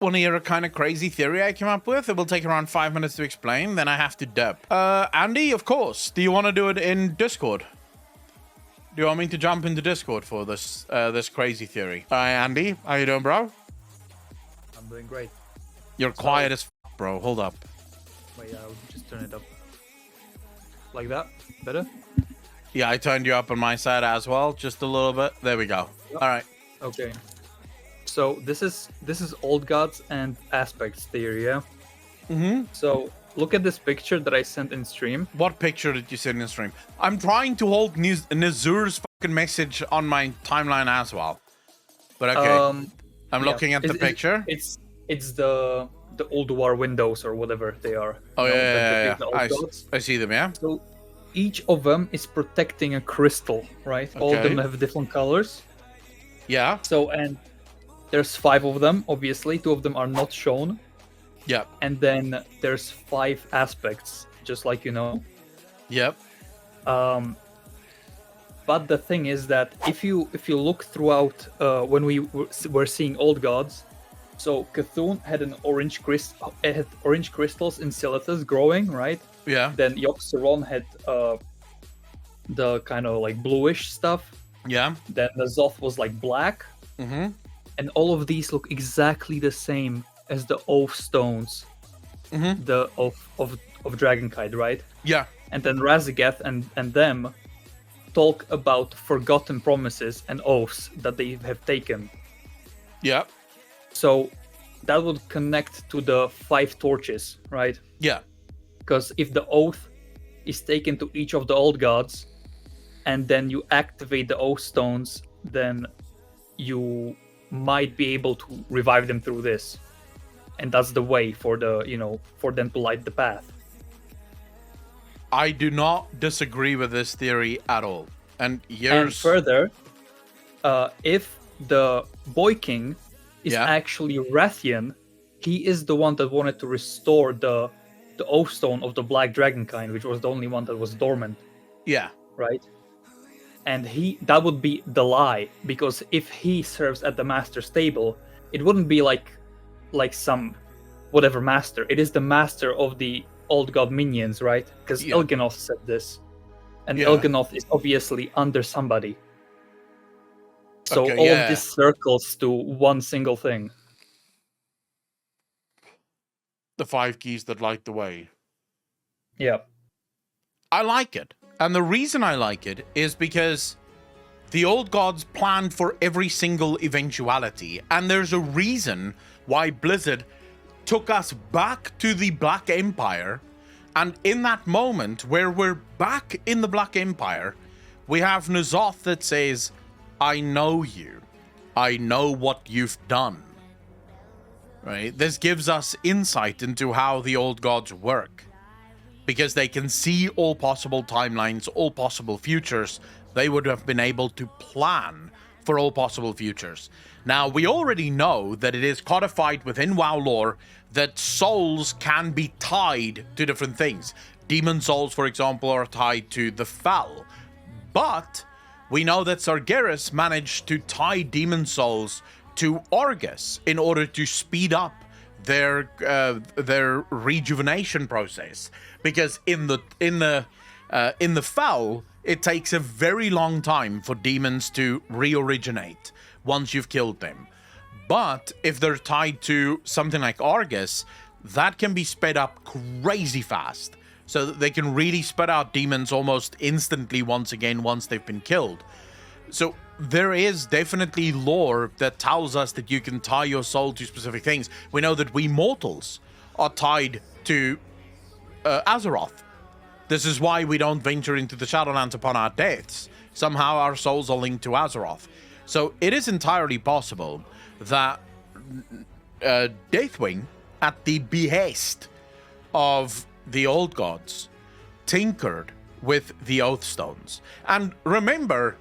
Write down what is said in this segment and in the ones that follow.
Want to hear a kind of crazy theory I came up with? It will take around 5 minutes to explain, then I have to dub. Andy, of course. Do you want to do it in Discord? Do you want me to jump into Discord for this this crazy theory? Hi, Andy. How you doing, bro? I'm doing great. You're quiet as f, bro. Hold up. Wait, I'll just turn it up. Like that? Better? Yeah, I turned you up on my side as well, just a little bit. There we go. Yep. All right. Okay. So this is old gods and aspects theory, yeah? Mm-hmm. So look at this picture that I sent in stream. What picture did you send in stream? I'm trying to hold Nazur's fucking message on my timeline as well. But okay. I'm looking at the picture. It's the old war windows or whatever they are. Oh, you know, yeah. the old gods. I see them, yeah. So each of them is protecting a crystal, right? All of them have different colors. Yeah. So, and there's 5 of them, obviously. 2 of them are not shown. Yep. And then there's 5 aspects, just like you know. Yep. But the thing is that if you look throughout when we were seeing old gods, so Cthulhu had orange crystals in Silithus growing, right? Yeah. Then Yogg-Saron had the kind of like bluish stuff. Yeah. Then the Zoth was like black. Mm-hmm. And all of these look exactly the same as the oath stones, the of Dragonkite, right? Yeah. And then Razageth and them talk about forgotten promises and oaths that they have taken. Yeah. So that would connect to the 5 torches, right? Yeah. Because if the oath is taken to each of the old gods, and then you activate the oath stones, then you might be able to revive them through this. And that's the way for for them to light the path. I do not disagree with this theory at all. And further, if the Boy King is actually Rathian, he is the one that wanted to restore the Oath Stone of the Black Dragonkind, which was the only one that was dormant. Yeah. Right? And that would be the lie, because if he serves at the master's table, it wouldn't be like some whatever master. It is the master of the old god minions, right? Because Elganoth said this. And Elganoth is obviously under somebody. So all of this circles to one single thing. The 5 keys that light the way. Yeah. I like it. And the reason I like it is because the old gods planned for every single eventuality. And there's a reason why Blizzard took us back to the Black Empire. And in that moment where we're back in the Black Empire, we have N'Zoth that says, I know you. I know what you've done. Right? This gives us insight into how the old gods work. Because they can see all possible timelines, all possible futures. They would have been able to plan for all possible futures. Now, we already know that it is codified within WoW lore that souls can be tied to different things. Demon souls, for example, are tied to the Fel. But we know that Sargeras managed to tie demon souls to Argus in order to speed up their rejuvenation process, because in the Fel, it takes a very long time for demons to re-originate once you've killed them. But if they're tied to something like Argus, that can be sped up crazy fast, so that they can really spit out demons almost instantly once they've been killed. So there is definitely lore that tells us that you can tie your soul to specific things. We know that we mortals are tied to Azeroth. This is why we don't venture into the Shadowlands upon our deaths. Somehow our souls are linked to Azeroth. So it is entirely possible that Deathwing, at the behest of the old gods, tinkered with the Oath Stones. And remember,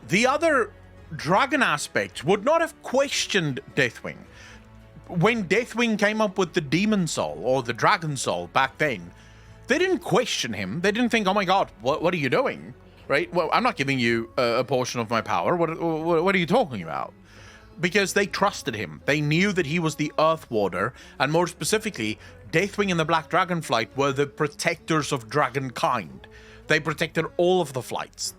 the other dragon aspects would not have questioned Deathwing. When Deathwing came up with the Demon Soul, or the Dragon Soul back then, they didn't question him. They didn't think, oh my god, what are you doing? Right? Well, I'm not giving you a portion of my power. What are you talking about? because they trusted him. They knew that he was the Earth Warder, and more specifically, Deathwing and the Black Dragonflight were the protectors of dragonkind. They protected all of the flights.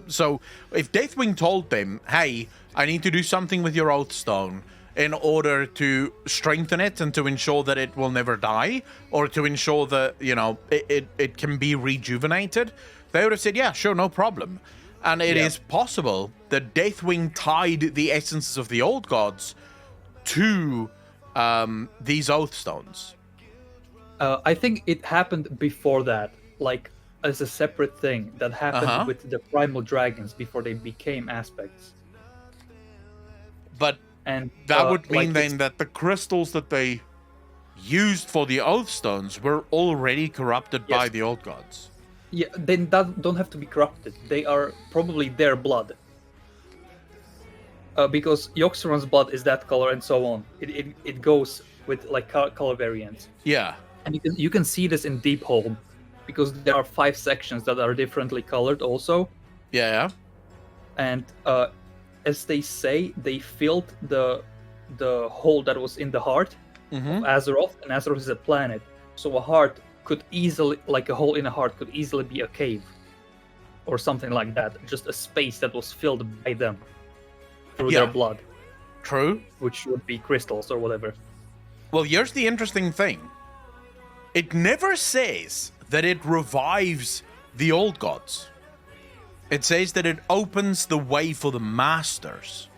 So if Deathwing told them, hey, I need to do something with your Oathstone in order to strengthen it and to ensure that it will never die, or to ensure that, you know, it can be rejuvenated, they would have said, yeah, sure, no problem. And it is possible that Deathwing tied the essences of the old gods to these Oathstones. I think it happened before that, like as a separate thing that happened with the primal dragons before they became aspects. But that would mean then that the crystals that they used for the Oathstones were already corrupted by the old gods. Yeah, they don't have to be corrupted. They are probably their blood. Because Yoxeron's blood is that color and so on. It goes with like color variants. Yeah. And you can see this in Deephold, because there are 5 sections that are differently colored also. Yeah. And as they say, they filled the hole that was in the heart of Azeroth, and Azeroth is a planet. So a heart could easily, like a hole in a heart, could easily be a cave or something like that. Just a space that was filled by them through their blood. True. Which would be crystals or whatever. Well, here's the interesting thing. It never says that it revives the old gods. It says that it opens the way for the masters.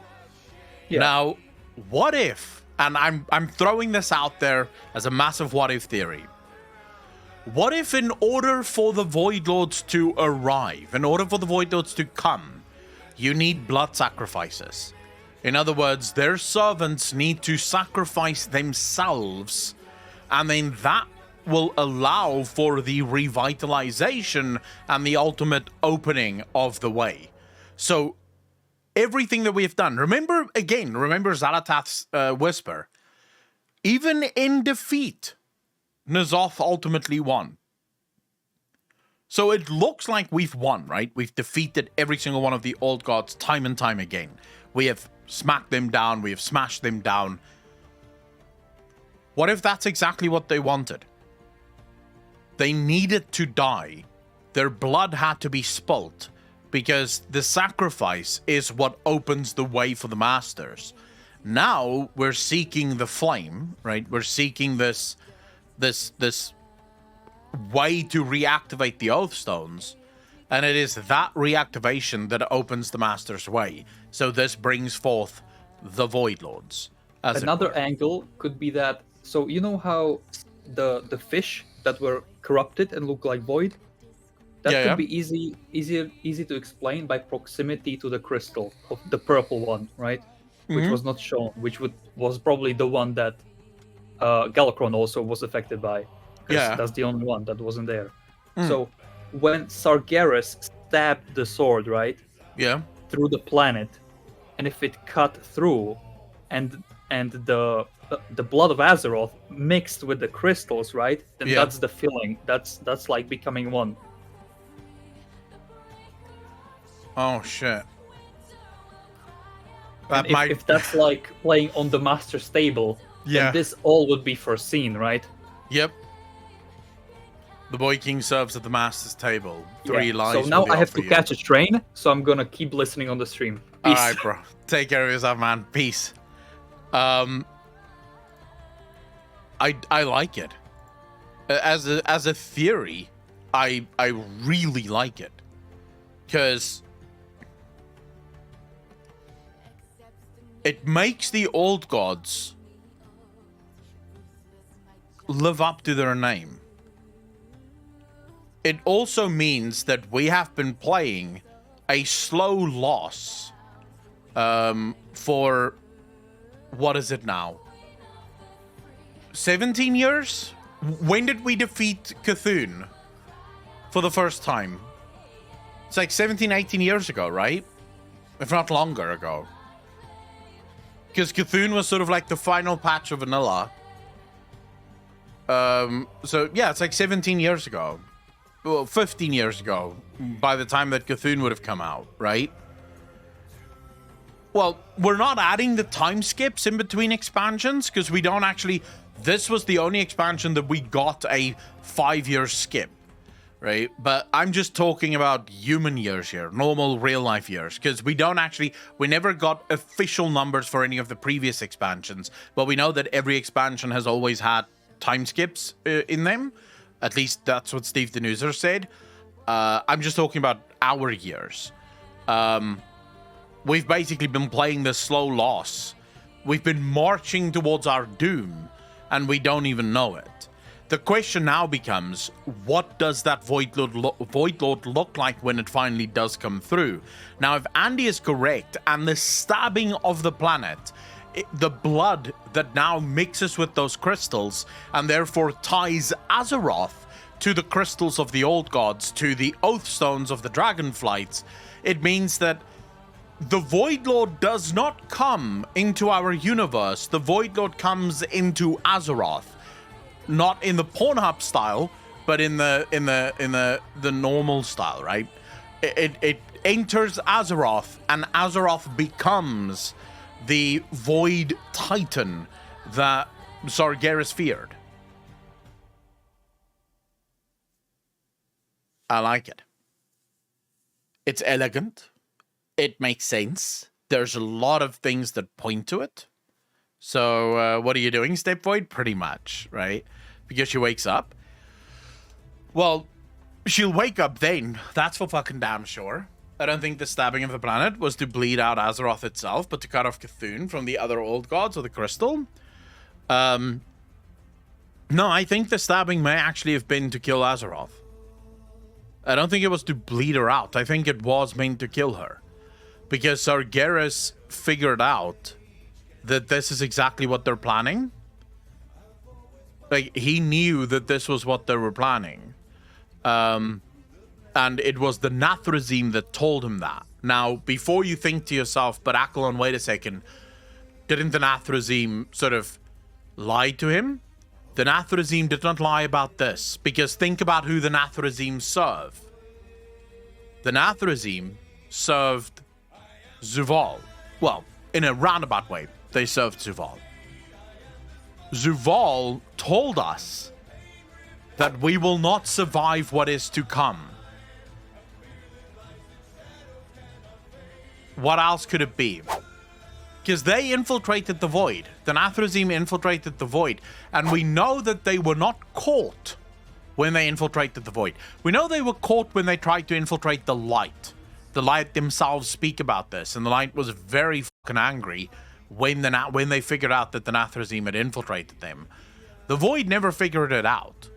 Yeah. Now, what if, and I'm throwing this out there as a massive what if theory. What if in order for the Void Lords to arrive, in order for the Void Lords to come, you need blood sacrifices? In other words, their servants need to sacrifice themselves, and then that will allow for the revitalization and the ultimate opening of the way. So everything that we have done, remember Xal'atath's whisper. Even in defeat, N'Zoth ultimately won. So it looks like we've won, right? We've defeated every single one of the old gods time and time again. We have smacked them down. We have smashed them down. What if that's exactly what they wanted? They needed to die. Their blood had to be spilt, because the sacrifice is what opens the way for the masters. Now we're seeking the flame, right? We're seeking this way to reactivate the Oathstones, and it is that reactivation that opens the master's way. So this brings forth the Void Lords. Another angle could be that, so you know how the fish that were corrupted and look like void, that could be easy to explain by proximity to the crystal of the purple one, right? Which was not shown, which was probably the one that Galakrond also was affected by. That's the only one that wasn't there. So when Sargeras stabbed the sword, right? Yeah. Through the planet, and if it cut through, and the blood of Azeroth mixed with the crystals, right? Then that's the filling. That's like becoming one. Oh shit. If that's like playing on the master's table, then this all would be foreseen, right? Yep. The Boy King serves at the master's table. 3 lives. So now I have to catch a train, so I'm gonna keep listening on the stream. Peace. Alright, bro. Take care of yourself, man. Peace. I like it. As a theory, I really like it. Because it makes the old gods live up to their name. It also means that we have been playing a slow loss for, what is it now? 17 years? When did we defeat Cthulhu for the first time? It's like 17, 18 years ago, right? If not longer ago. Because Cthulhu was sort of like the final patch of vanilla. So yeah, it's like 17 years ago. Well, 15 years ago, by the time that Cthulhu would have come out, right? Well, we're not adding the time skips in between expansions because we don't actually... This was the only expansion that we got a 5-year skip, right? But I'm just talking about human years here, normal real-life years, because we never got official numbers for any of the previous expansions, but we know that every expansion has always had time skips in them. At least that's what Steve the Newser said. I'm just talking about our years. We've basically been playing the slow loss. We've been marching towards our doom, and we don't even know it. The question now becomes, what does that Void Lord look like when it finally does come through? Now, if Andy is correct, and the stabbing of the planet, the blood that now mixes with those crystals, and therefore ties Azeroth to the crystals of the old gods, to the oath stones of the Dragonflights, it means that the Void Lord does not come into our universe. The Void Lord comes into Azeroth, not in the Pornhub style, but in the normal style, right? It enters Azeroth, and Azeroth becomes the Void Titan that Sargeras feared. I like it. It's elegant. It makes sense. There's a lot of things that point to it. So, what are you doing, Step Void? Pretty much, right? Because she wakes up. Well, she'll wake up then. That's for fucking damn sure. I don't think the stabbing of the planet was to bleed out Azeroth itself, but to cut off Cthulhu from the other old gods or the crystal. No, I think the stabbing may actually have been to kill Azeroth. I don't think it was to bleed her out. I think it was meant to kill her. Because Sargeras figured out that this is exactly what they're planning. Like, he knew that this was what they were planning. And it was the Nathrezim that told him that. Now, before you think to yourself, but Accolonn, wait a second, didn't the Nathrezim sort of lie to him? The Nathrezim did not lie about this, because think about who the Nathrezim serve. The Nathrezim served Zuval. Well, in a roundabout way, they served Zuval. Zuval told us that we will not survive what is to come. What else could it be? Because they infiltrated the Void. The Nathrezim infiltrated the Void. And we know that they were not caught when they infiltrated the Void. We know they were caught when they tried to infiltrate the Light. The Light themselves speak about this. And the Light was very fucking angry when they figured out that the Nathrezim had infiltrated them. The Void never figured it out.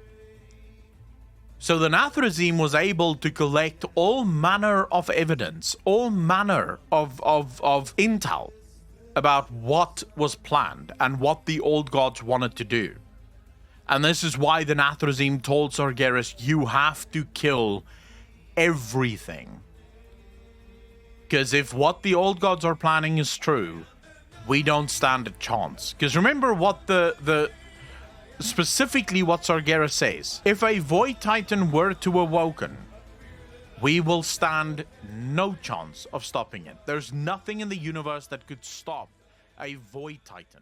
So the Nathrezim was able to collect all manner of evidence, all manner of intel about what was planned and what the old gods wanted to do. And this is why the Nathrezim told Sargeras, you have to kill everything. Because if what the old gods are planning is true, we don't stand a chance. Because remember what specifically what Sargeras says. If a Void Titan were to awoken, we will stand no chance of stopping it. There's nothing in the universe that could stop a Void Titan.